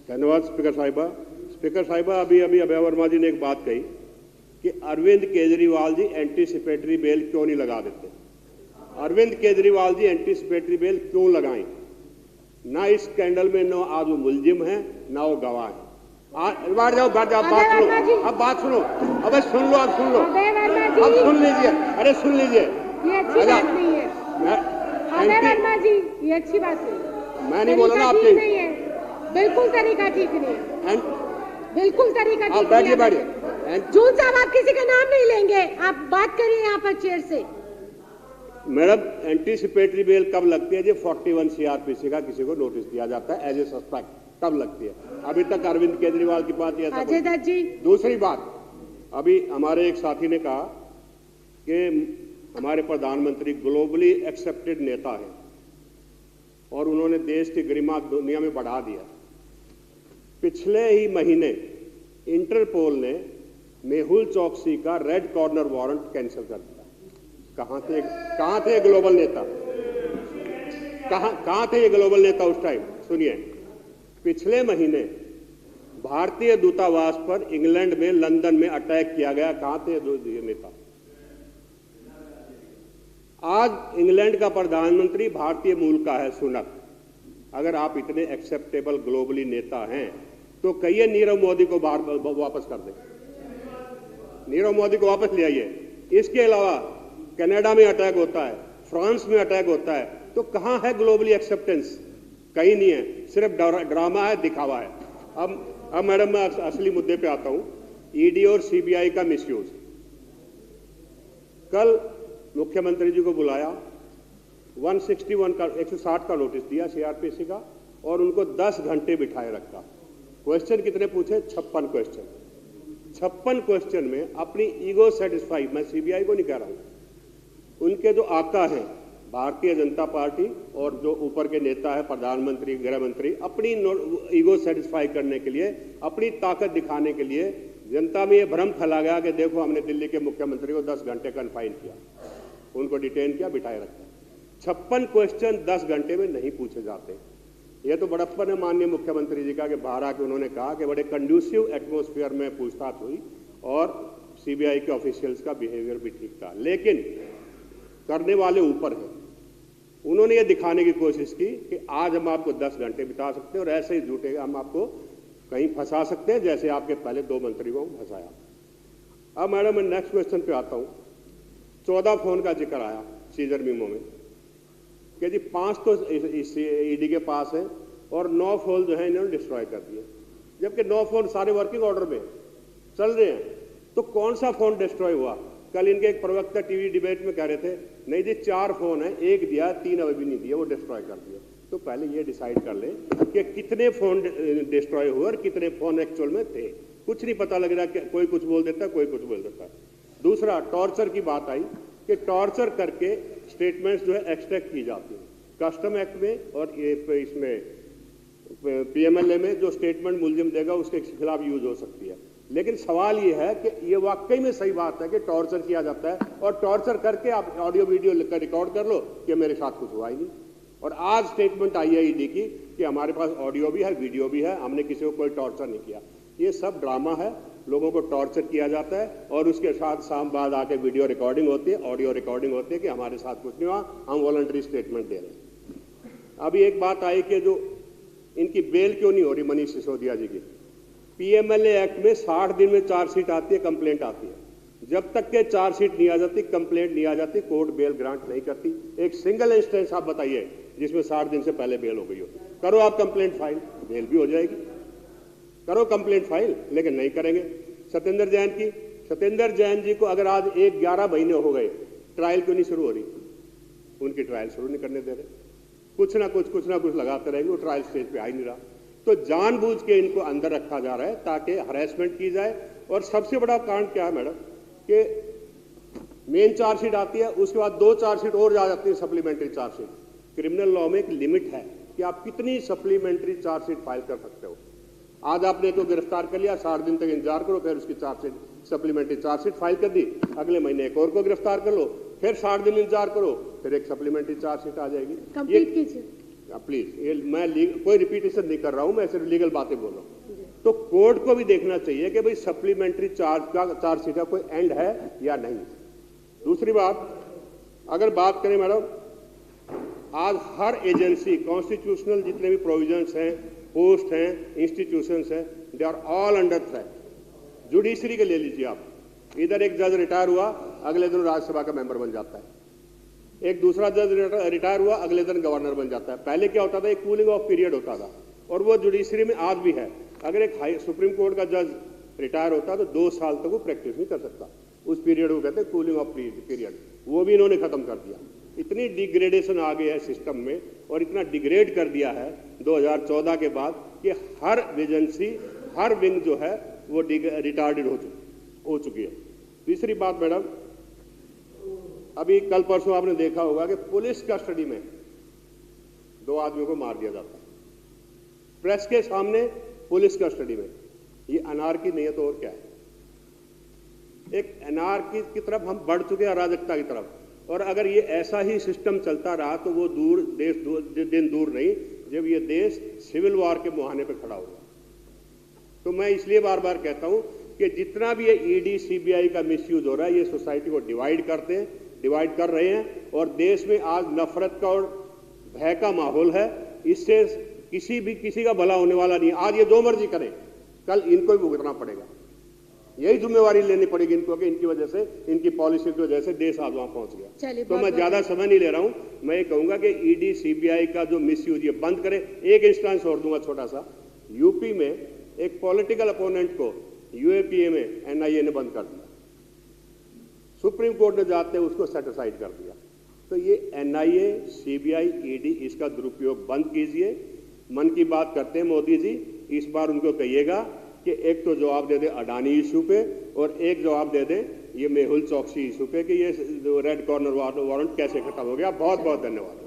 धन्यवाद स्पीकर साहिबा। स्पीकर साहिबा, अभी अभय वर्मा जी ने एक बात कही कि अरविंद केजरीवाल जी एंटीसिपेटरी बेल क्यों नहीं लगा देते। अरविंद केजरीवाल जी एंटीसिपेटरी बेल क्यों लगाएं? ना इस स्कैंडल में ना आज वो मुलजिम है ना वो गवाह है। बात सुनो, अब बात सुनो, अबे सुन लो, अब सुन लो, अब सुन लीजिए, अरे सुन लीजिए। ये अच्छी बात नहीं है अभय वर्मा जी, ये अच्छी बात नहीं। मैं नहीं बोला ना आपके, नहीं है, बिल्कुल तरीका ठीक नहीं है, बिल्कुल तरीका ठीक नहीं है। बैठिए। जून साहब, आप किसी का नाम नहीं लेंगे, आप बात करिए यहाँ पर चेयर से। मैडम, एंटीसिपेटरी बेल कब लगती है? जब 41 सीआरपीसी का किसी को नोटिस दिया जाता है एज ए सस्पेक्ट, तब लगती है। अभी तक अरविंद केजरीवाल की बात यह अजय दत्त जी। दूसरी बात, अभी हमारे एक साथी ने कहा कि हमारे प्रधानमंत्री ग्लोबली एक्सेप्टेड नेता है और उन्होंने देश की गरिमा दुनिया में बढ़ा दिया। पिछले ही महीने इंटरपोल ने मेहुल चौकसी का रेड कॉर्नर वारंट कैंसिल कर दिया। कहां थे ग्लोबल नेता? कहां थे ये ग्लोबल नेता उस टाइम? सुनिए, पिछले महीने भारतीय दूतावास पर इंग्लैंड में, लंदन में अटैक किया गया। कहां थे ये नेता? आज इंग्लैंड का प्रधानमंत्री भारतीय मूल का है, सुनक। अगर आप इतने एक्सेप्टेबल ग्लोबली नेता हैं तो कहिए नीरव मोदी को वापस कर दें, नीरव मोदी को वापस ले आइए। इसके अलावा कनाडा में अटैक होता है, फ्रांस में अटैक होता है, तो कहां है ग्लोबली एक्सेप्टेंस? कहीं नहीं है, सिर्फ ड्रामा है, दिखावा है। अब मैडम, मैं असली मुद्दे पे आता हूं, ईडी और सीबीआई का मिसयूज। कल मुख्यमंत्री जी को बुलाया, 160 का नोटिस दिया सीआरपीसी का और उनको 10 घंटे बिठाए रखा। क्वेश्चन कितने पूछे? 56 क्वेश्चन। 56 क्वेश्चन में अपनी ईगो सेटिस्फाई, मैं सीबीआई को नहीं कह रहा हूं, उनके जो आका हैं भारतीय जनता पार्टी और जो ऊपर के नेता है प्रधानमंत्री, गृह मंत्री, अपनी ईगो सेटिस्फाई करने के लिए, अपनी ताकत दिखाने के लिए जनता में यह भ्रम फैला गया कि देखो हमने दिल्ली के मुख्यमंत्री को 10 घंटे कन्फाइन किया, उनको डिटेन किया, बिठाए रखा। 56 क्वेश्चन 10 घंटे में नहीं पूछे जाते। यह तो बड़प्पन है माननीय मुख्यमंत्री जी का कि बाहर आके उन्होंने कहा कि बड़े कंड्यूसिव एटमॉस्फेयर में पूछताछ हुई और सीबीआई के ऑफिशियल्स का बिहेवियर भी ठीक था। लेकिन करने वाले ऊपर हैं, उन्होंने यह दिखाने की कोशिश की कि आज हम आपको 10 घंटे बिता सकते हैं और ऐसे ही झूठे हम आपको कहीं फंसा सकते हैं जैसे आपके पहले 2 मंत्रियों को फंसाया। अब मैडम, मैं नेक्स्ट क्वेश्चन पे आता हूं। 14 फोन का जिक्र आया सीजर मीमो में कि जी 5 तो ईडी के पास है और 9 फोन जो है इन्होंने डिस्ट्रॉय कर दिए, जबकि 9 फोन सारे वर्किंग ऑर्डर में चल रहे हैं। तो कौन सा फोन डिस्ट्रॉय हुआ? कल इनके एक प्रवक्ता टीवी डिबेट में कह रहे थे नहीं जी 4 फोन है, 1 दिया, 3 अभी भी नहीं दिया, वो डिस्ट्रॉय कर दिया। तो पहले ये डिसाइड कर ले कि कितने फोन डिस्ट्रॉय हुए और कितने फोन एक्चुअल में थे। कुछ नहीं पता लग रहा, कोई कुछ बोल देता, कोई कुछ बोल देता। दूसरा, टॉर्चर की बात आई कि टॉर्चर करके स्टेटमेंट्स जो है एक्सट्रैक्ट की जाती है। कस्टम एक्ट में और इसमें पीएमएलए में जो स्टेटमेंट मुलजिम देगा उसके खिलाफ यूज हो सकती है। लेकिन सवाल ये है कि ये वाकई में सही बात है कि टॉर्चर किया जाता है और टॉर्चर करके आप ऑडियो वीडियो लिखकर रिकॉर्ड कर लो कि मेरे साथ कुछ हुआ ही नहीं। और आज स्टेटमेंट आई है ईडी की कि हमारे पास ऑडियो भी है, वीडियो भी है, हमने किसी को कोई टॉर्चर नहीं किया। ये सब ड्रामा है, लोगों को टॉर्चर किया जाता है और उसके साथ शाम बाद आके वीडियो रिकॉर्डिंग होती है, ऑडियो रिकॉर्डिंग होती है कि हमारे साथ कुछ नहीं हुआ, हम वॉलंटरी स्टेटमेंट दे रहे हैं। अभी एक बात आई कि जो इनकी बेल क्यों नहीं हो रही मनीष सिसोदिया जी की। पीएमएलए एक्ट में 60 दिन में चार्जशीट आती है, कंप्लेंट आती है। जब तक के चार्जशीट नहीं आ जाती, कंप्लेंट नहीं आ जाती, कोर्ट बेल ग्रांट नहीं करती। एक सिंगल इंस्टेंस आप बताइए जिसमें 60 दिन से पहले बेल हो गई हो। करो आप कंप्लेंट फाइल, बेल भी हो जाएगी। करो कंप्लेंट फाइल, लेकिन नहीं करेंगे। सत्येंद्र जैन जी को अगर आज 11 महीने हो गए, ट्रायल क्यों नहीं शुरू हो रही? उनकी ट्रायल शुरू नहीं करने दे रहे। कुछ ना कुछ लगाते रहेंगे, वो ट्रायल स्टेज पे आ ही नहीं रहा। तो जानबूझ के इनको अंदर रखा जा रहा है ताकि हरेसमेंट की जाए। और सबसे बड़ा कारण क्या है मैडम कि मेन चार्जशीट आती है, उसके बाद 2 चार्जशीट और जा जाती है सप्लीमेंट्री चार्जशीट। क्रिमिनल लॉ में एक लिमिट है कि आप कितनी सप्लीमेंट्री चार्जशीट फाइल कर सकते हो। आज आपने तो गिरफ्तार कर लिया, 60 दिन तक इंतजार करो, फिर उसकी चार्जशीट सप्लीमेंट्री चार्जशीट फाइल कर दी, अगले महीने एक और को गिरफ्तार कर लो, फिर 60 दिन इंतजार करो, फिर एक सप्लीमेंट्री चार्जशीट आ जाएगी। कंप्लीट कीजिए। प्लीज मैं कोई रिपीटेशन नहीं कर रहा हूं, मैं सिर्फ लीगल बातें बोल रहा हूं। तो कोर्ट को भी देखना चाहिए कि भाई सप्लीमेंट्री चार्जशीट का कोई एंड है या नहीं। दूसरी बात, अगर बात करें मैडम, आज हर एजेंसी, कॉन्स्टिट्यूशनल जितने भी प्रोविजंस हैं, पोस्ट हैं, इंस्टीट्यूशंस हैं, they are all under threat. Judiciary के ले लीजिए आप, इधर एक जज रिटायर हुआ, अगले दिन राज्यसभा का मेंबर बन जाता है, एक दूसरा जज रिटायर हुआ, अगले दिन गवर्नर बन जाता है। पहले क्या होता था, एक कूलिंग ऑफ पीरियड होता था, और वो जुडिशरी में आज भी है। अगर एक सुप्रीम कोर्ट का जज रिटायर होता तो 2 साल तक वो प्रैक्टिस नहीं कर सकता, उस पीरियड को कहते हैं कूलिंग ऑफ पीरियड, वो भी इन्होंने खत्म कर दिया। इतनी डिग्रेडेशन आ गई है सिस्टम में, और इतना डिग्रेड कर दिया है 2014 के बाद कि हर एजेंसी, हर विंग जो है वो रिटार्डेड हो चुकी है। तीसरी बात मैडम, अभी कल परसों आपने देखा होगा कि पुलिस कस्टडी में 2 आदमियों को मार दिया जाता है, प्रेस के सामने, पुलिस कस्टडी में। ये अनार्की नहीं है तो और क्या है? एक अनार्की की तरफ हम बढ़ चुके हैं, अराजकता की तरफ। और अगर ये ऐसा ही सिस्टम चलता रहा तो वो दिन दूर नहीं जब ये देश सिविल वॉर के मुहाने पे खड़ा होगा। तो मैं इसलिए बार बार कहता हूं कि जितना भी ये ईडी सीबीआई का मिसयूज हो रहा है, ये सोसाइटी को डिवाइड कर रहे हैं, और देश में आज नफरत का और भय का माहौल है। इससे किसी का भला होने वाला नहीं है। आज ये जो मर्जी करें, कल इनको भी भुगतना पड़ेगा, यही जिम्मेवारी लेनी पड़ेगी इनको कि इनकी वजह से, इनकी पॉलिसी की वजह से देश आज वहां पहुंच गया। तो मैं ज्यादा समय नहीं ले रहा हूं, मैं ये कहूंगा कि ईडी सीबीआई का जो मिसयूज ये बंद करें। एक इंस्टेंस और दूंगा छोटा सा, यूपी में एक पॉलिटिकल अपोनेंट को यूएपीए में एनआईए ने बंद कर दिया, सुप्रीम कोर्ट ने जाते उसको सेटिसाइड कर दिया। तो ये एनआईए, सीबीआई, ईडी, इसका दुरुपयोग बंद कीजिए। मन की बात करते हैं मोदी जी, इस बार उनको कहिएगा कि एक तो जवाब दे दे अडानी इशू पे, और एक जवाब दे दे ये मेहुल चौकसी इशू पे कि ये रेड कॉर्नर वारंट कैसे खत्म हो गया। बहुत बहुत धन्यवाद।